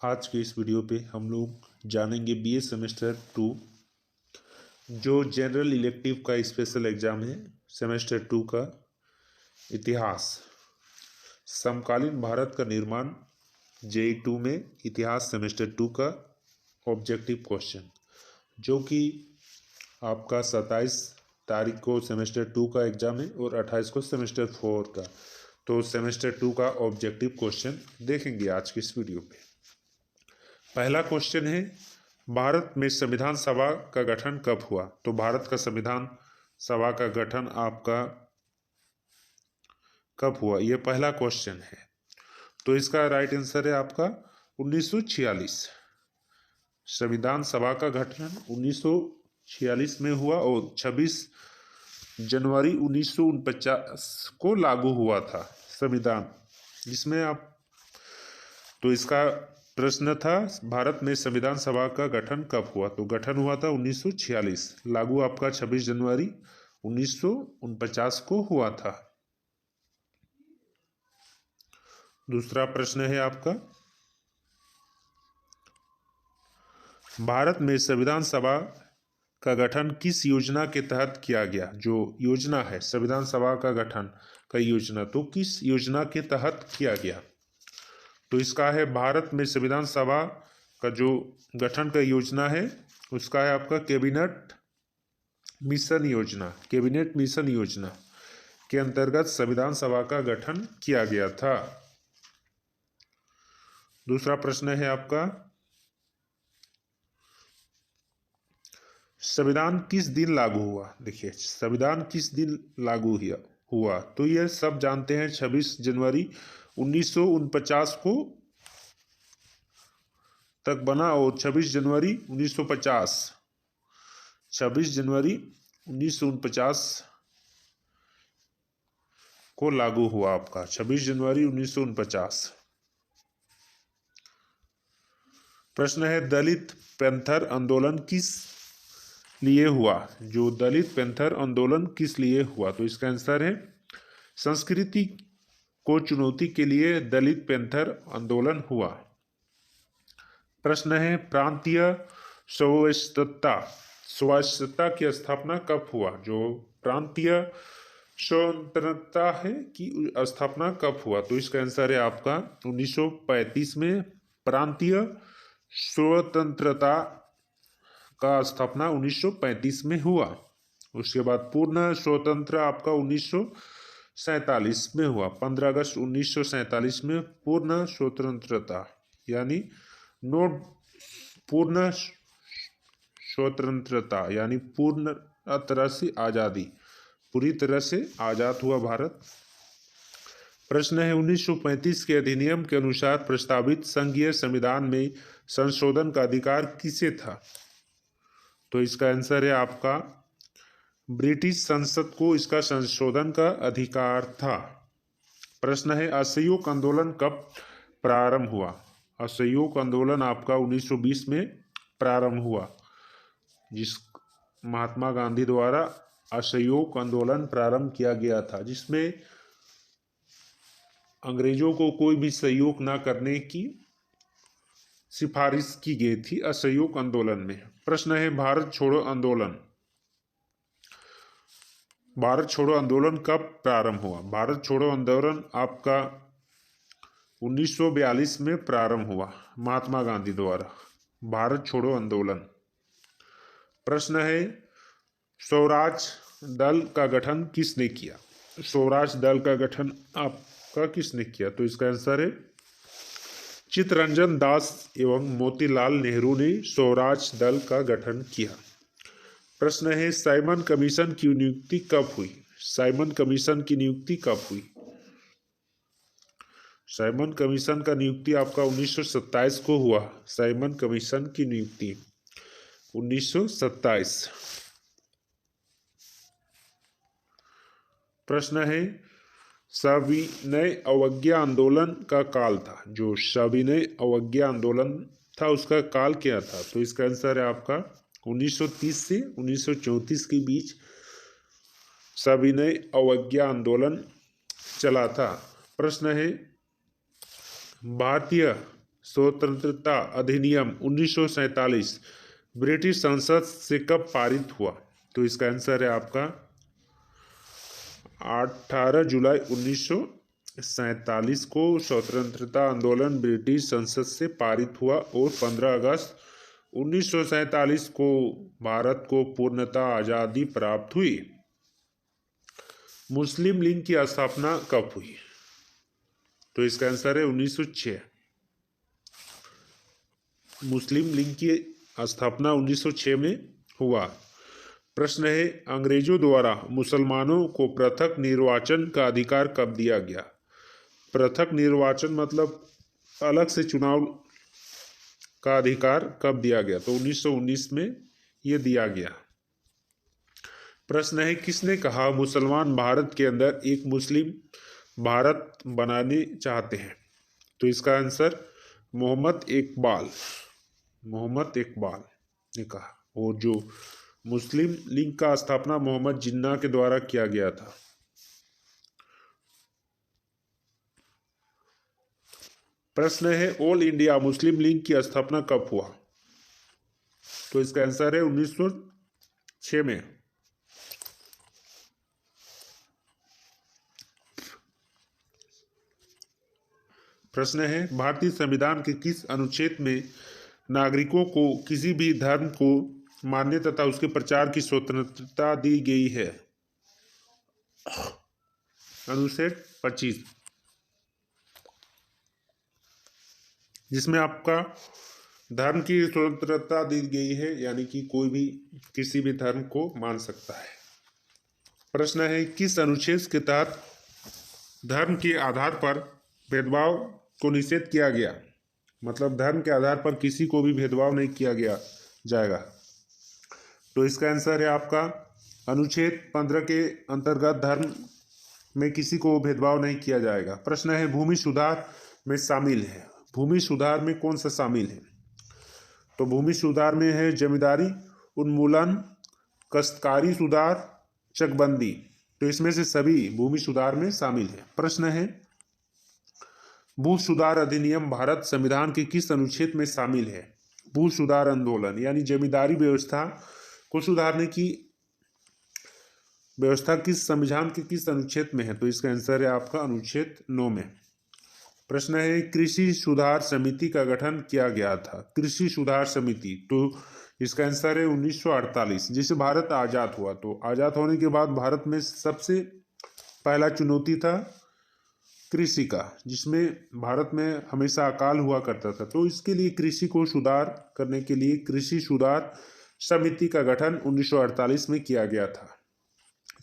आज के इस वीडियो पे हम लोग जानेंगे बीए सेमेस्टर 2 जो जनरल इलेक्टिव का स्पेशल एग्जाम है सेमेस्टर 2 का इतिहास। समकालीन भारत का निर्माण जेई 2 में इतिहास सेमेस्टर 2 का ऑब्जेक्टिव क्वेश्चन, जो कि आपका 27 तारीख को सेमेस्टर 2 का एग्जाम है और 28 को सेमेस्टर 4 का। तो सेमेस्टर 2 का ऑब्जेक्टिव क्वेश्चन देखेंगे आज की इस वीडियो पे। पहला क्वेश्चन है, भारत में संविधान सभा का गठन कब हुआ? तो भारत का संविधान सभा का गठन आपका कब हुआ, यह पहला क्वेश्चन है। तो इसका राइट आंसर है आपका 1946। संविधान सभा का गठन 1946 में हुआ और 26 जनवरी 1949 को लागू हुआ था संविधान, जिसमें आप तो इसका प्रश्न था भारत में संविधान सभा का गठन कब हुआ? तो गठन हुआ था 1946, लागू आपका 26 जनवरी 1949 को हुआ था। दूसरा प्रश्न है आपका, भारत में संविधान सभा का गठन किस योजना के तहत किया गया? जो योजना है संविधान सभा का गठन का योजना, तो किस योजना के तहत किया गया? तो इसका है भारत में संविधान सभा का जो गठन का योजना है उसका है आपका कैबिनेट मिशन योजना। कैबिनेट मिशन योजना के अंतर्गत संविधान सभा का गठन किया गया था। दूसरा प्रश्न है आपका, संविधान किस दिन लागू हुआ? देखिए, संविधान किस दिन लागू हुआ तो यह सब जानते हैं 26 जनवरी 1949 को तक बना और 26 जनवरी 1949 को लागू हुआ आपका 26 जनवरी 1949। प्रश्न है, दलित पैंथर आंदोलन किस लिए हुआ? जो दलित पैंथर आंदोलन किस लिए हुआ? तो इसका आंसर है संस्कृति को चुनौती के लिए दलित पैंथर आंदोलन हुआ। प्रश्न है, प्रांतीय स्वायत्तता की स्थापना कब हुआ? जो प्रांतीय स्वतंत्रता है की स्थापना कब हुआ? तो इसका आंसर है आपका 1935 में प्रांतीय स्वतंत्रता का स्थापना 1935 में हुआ। उसके बाद पूर्ण स्वतंत्र आपका 1947 में हुआ। 15 अगस्त 1947 में पूर्ण स्वतंत्रता यानी पूर्ण स्वतंत्रता यानी पूर्ण तरह से आज़ादी, पूरी तरह से आज़ाद हुआ भारत। प्रश्न है, 1935 के अधिनियम के अनुसार प्रस्तावित संघीय संविधान में संशोधन का अधिकार किसे था? तो इसका आंसर है आपका ब्रिटिश संसद को इसका संशोधन का अधिकार था। प्रश्न है, असहयोग आंदोलन कब प्रारंभ हुआ? असहयोग आंदोलन आपका 1920 में प्रारंभ हुआ, जिस महात्मा गांधी द्वारा असहयोग आंदोलन प्रारंभ किया गया था, जिसमें अंग्रेजों को कोई भी सहयोग न करने की सिफारिश की गई थी असहयोग आंदोलन में। प्रश्न है, भारत छोड़ो आंदोलन कब प्रारंभ हुआ? भारत छोड़ो आंदोलन आपका 1942 में प्रारंभ हुआ महात्मा गांधी द्वारा, भारत छोड़ो आंदोलन। प्रश्न है, स्वराज दल का गठन किसने किया? स्वराज दल का गठन आपका किसने किया? तो इसका आंसर है चित्तरंजन दास एवं मोतीलाल नेहरू ने स्वराज दल का गठन किया। प्रश्न है, साइमन कमीशन की नियुक्ति कब हुई? साइमन कमीशन की नियुक्ति कब हुई? साइमन कमीशन का नियुक्ति आपका 1927 को हुआ। साइमन कमीशन की नियुक्ति 1927। प्रश्न है, सविनय अवज्ञा आंदोलन का काल था। जो सविनय अवज्ञा आंदोलन था उसका काल क्या था? तो इसका आंसर है आपका 1930 से 1934 के बीच सविनय अवज्ञा आंदोलन चला था। प्रश्न है, भारतीय स्वतंत्रता अधिनियम 1947 ब्रिटिश संसद से कब पारित हुआ? तो इसका आंसर है आपका 18 जुलाई 1947 को स्वतंत्रता आंदोलन ब्रिटिश संसद से पारित हुआ और 15 अगस्त 1947 को भारत को पूर्णतः आजादी प्राप्त हुई। मुस्लिम लीग की स्थापना कब हुई? तो इसका आंसर है 1906। मुस्लिम लीग की स्थापना 1906 में हुआ। प्रश्न है, अंग्रेजों द्वारा मुसलमानों को पृथक निर्वाचन का अधिकार कब दिया गया? पृथक निर्वाचन मतलब अलग से चुनाव का अधिकार कब दिया गया? तो 1919 में यह दिया गया। प्रश्न है, किसने कहा मुसलमान भारत के अंदर एक मुस्लिम भारत बनाने चाहते हैं? तो इसका आंसर मोहम्मद इकबाल ने कहा। और जो मुस्लिम लीग का स्थापना मोहम्मद जिन्ना के द्वारा किया गया था। प्रश्न है, ऑल इंडिया मुस्लिम लीग की स्थापना कब हुआ? तो इसका आंसर है 1906 में। प्रश्न है, भारतीय संविधान के किस अनुच्छेद में नागरिकों को किसी भी धर्म को मानने तथा उसके प्रचार की स्वतंत्रता दी गई है? अनुच्छेद 25, जिसमें आपका धर्म की स्वतंत्रता दी गई है, यानी कि कोई भी किसी भी धर्म को मान सकता है। प्रश्न है, किस अनुच्छेद के तहत धर्म के आधार पर भेदभाव को निषेध किया गया? मतलब धर्म के आधार पर किसी को भी भेदभाव नहीं किया गया जाएगा। तो इसका आंसर है आपका अनुच्छेद 15 के अंतर्गत धर्म में किसी को भेदभाव नहीं किया जाएगा। प्रश्न है, भूमि सुधार में शामिल है। भूमि सुधार में कौन सा शामिल है? तो भूमि सुधार में है जमींदारी उन्मूलन, काश्तकारी सुधार, चकबंदी। तो इसमें से सभी भूमि सुधार में शामिल है। प्रश्न है, भू सुधार अधिनियम भारत संविधान के किस अनुच्छेद में शामिल है? भू सुधार आंदोलन यानी जमींदारी व्यवस्था को सुधारने की व्यवस्था किस संविधान के किस अनुच्छेद में है? तो इसका आंसर है आपका अनुच्छेद 9 में। प्रश्न है, कृषि सुधार समिति का गठन किया गया था। कृषि सुधार समिति, तो इसका आंसर है 1948। जैसे भारत आजाद हुआ, तो आजाद होने के बाद भारत में सबसे पहला चुनौती था कृषि का, जिसमें भारत में हमेशा अकाल हुआ करता था। तो इसके लिए कृषि को सुधार करने के लिए कृषि सुधार समिति का गठन 1948 में किया गया था,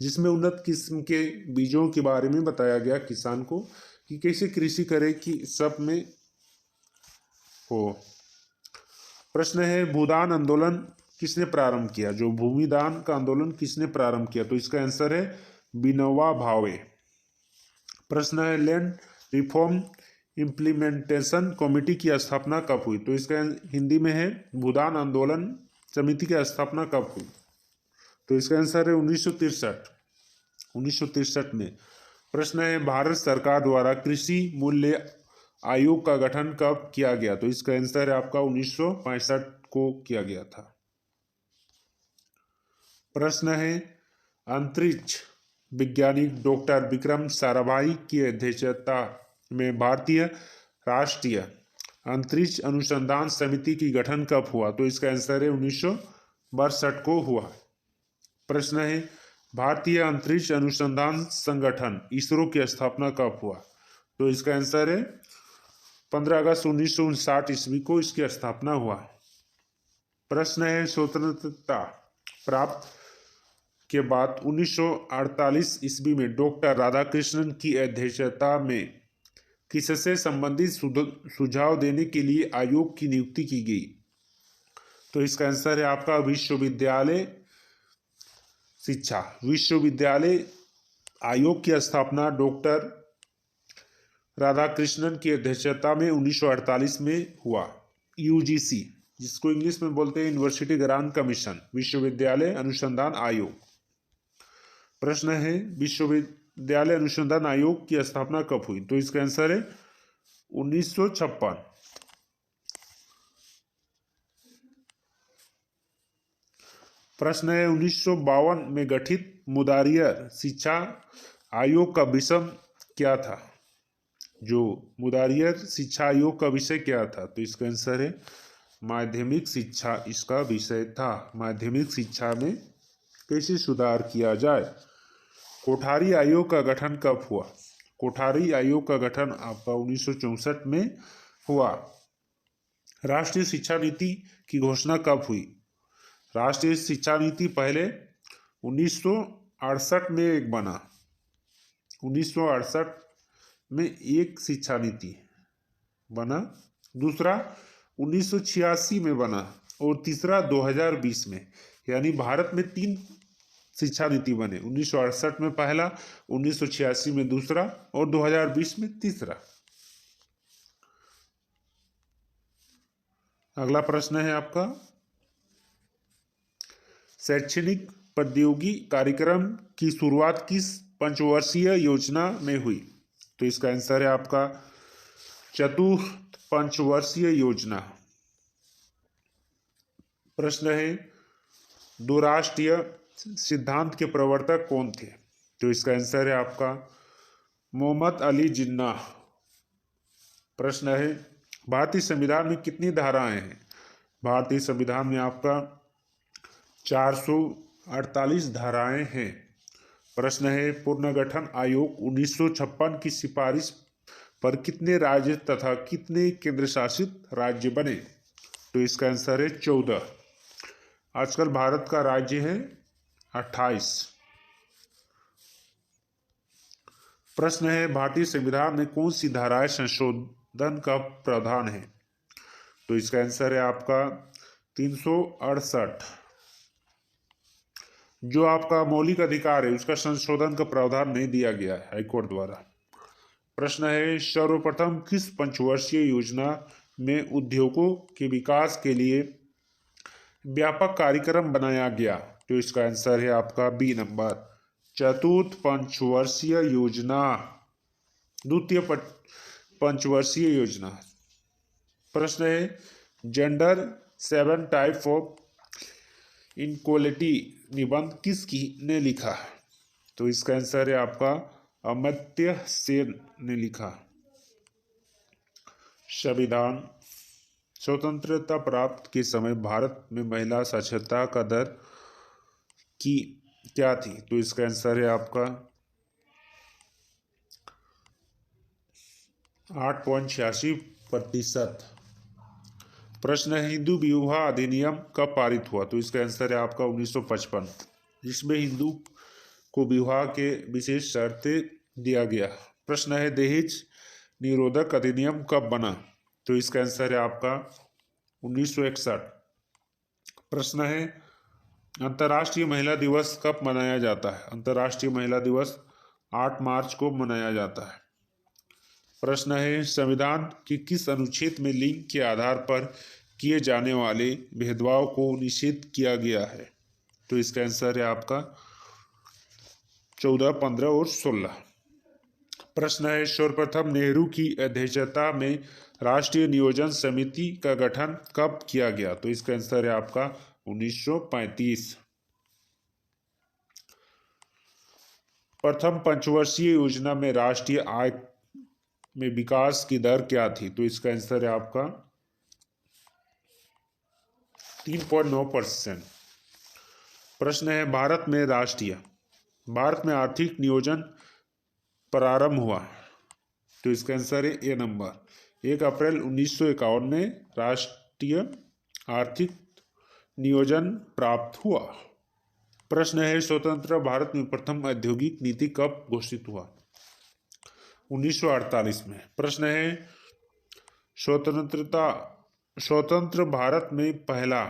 जिसमें उन्नत किस्म के बीजों के बारे में बताया गया किसान को कि कैसे कृषि करे कि सब में हो। प्रश्न है, भूदान आंदोलन किसने प्रारंभ किया? जो भूमिदान का आंदोलन किसने प्रारंभ किया? तो इसका आंसर है विनोबा भावे। प्रश्न है, लैंड रिफॉर्म इम्प्लीमेंटेशन कमेटी की स्थापना कब हुई? तो इसका हिंदी में है भूदान आंदोलन समिति की स्थापना कब हुई? तो इसका आंसर है 1963 में। प्रश्न है, भारत सरकार द्वारा कृषि मूल्य आयोग का गठन कब किया गया? तो इसका आंसर है आपका 1965 को किया गया था। प्रश्न है, अंतरिक्ष वैज्ञानिक डॉक्टर विक्रम साराभाई की अध्यक्षता में भारतीय राष्ट्रीय अंतरिक्ष अनुसंधान समिति की गठन कब हुआ? तो इसका आंसर है 1962 को हुआ। प्रश्न है, भारतीय अंतरिक्ष अनुसंधान संगठन इसरो की स्थापना कब हुआ? तो इसका आंसर है 15 अगस्त 1959 ईस्वी को इसकी स्थापना हुआ। प्रश्न है, स्वतंत्रता प्राप्त के बाद 1948 ईस्वी में डॉक्टर राधाकृष्णन की अध्यक्षता में किससे संबंधित सुझाव देने के लिए आयोग की नियुक्ति की गई? तो इसका आंसर है आपका विश्वविद्यालय शिक्षा विश्वविद्यालय आयोग की स्थापना डॉक्टर राधाकृष्णन की अध्यक्षता में 1948 में हुआ। यूजीसी, जिसको इंग्लिश में बोलते हैं यूनिवर्सिटी ग्रांट कमीशन, विश्वविद्यालय अनुसंधान आयोग। प्रश्न है, विश्वविद्यालय अनुसंधान आयोग की स्थापना कब हुई? तो इसका आंसर है 1956। प्रश्न है 1952 में गठित मुदारियर शिक्षा आयोग का विषय क्या था। जो मुदारियर शिक्षा आयोग का विषय क्या था, तो इसका आंसर है माध्यमिक शिक्षा इसका विषय था। माध्यमिक शिक्षा में कैसे सुधार किया जाए। कोठारी आयोग का गठन कब हुआ। कोठारी आयोग का गठन आपका 1964 में हुआ। राष्ट्रीय शिक्षा नीति की घोषणा कब हुई। राष्ट्रीय शिक्षा नीति पहले 1968 में एक बना। 1968 में एक शिक्षा नीति बना, दूसरा 1986 में बना और तीसरा 2020 में। यानी भारत में 3 शिक्षा नीति बने। 1968 में पहला, 1986 में दूसरा और 2020 में तीसरा। अगला प्रश्न है आपका, शैक्षणिक प्रौद्योगिकी कार्यक्रम की शुरुआत किस पंचवर्षीय योजना में हुई। तो इसका आंसर है आपका चतुर्थ पंचवर्षीय योजना। प्रश्न है दो राष्ट्रीय सिद्धांत के प्रवर्तक कौन थे। तो इसका आंसर है आपका मोहम्मद अली जिन्ना। प्रश्न है भारतीय संविधान में कितनी धाराएं हैं। भारतीय संविधान में आपका 448 धाराएं हैं। प्रश्न है पुनर्गठन आयोग 1956 की सिफारिश पर कितने राज्य तथा कितने केंद्र शासित राज्य बने। तो इसका आंसर है 14। आजकल भारत का राज्य है 28। प्रश्न है भारतीय संविधान में कौन सी धाराएं संशोधन का प्रावधान है। तो इसका आंसर है आपका 368। जो आपका मौलिक अधिकार है उसका संशोधन का प्रावधान नहीं दिया गया है हाईकोर्ट द्वारा। प्रश्न है सर्वप्रथम किस पंचवर्षीय योजना में उद्योगों के विकास के लिए व्यापक कार्यक्रम बनाया गया। तो इसका आंसर है आपका बी नंबर, चतुर्थ पंचवर्षीय योजना, द्वितीय पंचवर्षीय योजना। प्रश्न है जेंडर 7 टाइप ऑफ इनक्वालिटी निबंध किसकी ने लिखा। तो इसका आंसर है आपका अमर्त्य सेन ने लिखा। संविधान स्वतंत्रता प्राप्त के समय भारत में महिला साक्षरता का दर की क्या थी। तो इसका आंसर है आपका 8.86%। प्रश्न है हिंदू विवाह अधिनियम कब पारित हुआ। तो इसका आंसर है आपका 1955, जिसमें हिंदू को विवाह के विशेष शर्तें दिया गया। प्रश्न है दहेज निरोधक अधिनियम कब बना। तो इसका आंसर है आपका 1961। प्रश्न है अंतर्राष्ट्रीय महिला दिवस कब मनाया जाता है। अंतर्राष्ट्रीय महिला दिवस 8 मार्च को मनाया जाता है। प्रश्न है संविधान के किस अनुच्छेद में लिंग के आधार पर किए जाने वाले भेदभाव को निषेध किया गया है। तो इसका आंसर है आपका 14, 15 और 16। प्रश्न है सर्वप्रथम नेहरू की अध्यक्षता में राष्ट्रीय नियोजन समिति का गठन कब किया गया। तो इसका आंसर है आपका 1935। प्रथम पंचवर्षीय योजना में राष्ट्रीय आय में विकास की दर क्या थी। तो इसका आंसर है आपका 3.9%। प्रश्न है भारत में आर्थिक नियोजन प्रारंभ हुआ। तो इसका आंसर है ए नंबर, 1 अप्रैल 1951 में राष्ट्रीय आर्थिक नियोजन प्राप्त हुआ। प्रश्न है स्वतंत्र भारत में प्रथम औद्योगिक नीति कब घोषित हुआ। 1948 में। प्रश्न है स्वतंत्र भारत में पहला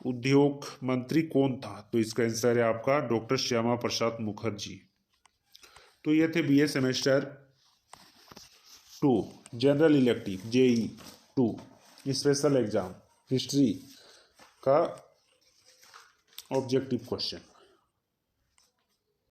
उद्योग मंत्री कौन था। तो इसका आंसर है आपका डॉक्टर श्यामा प्रसाद मुखर्जी। तो ये थे BA semester 2 general elective GE 2 special exam history का ऑब्जेक्टिव क्वेश्चन।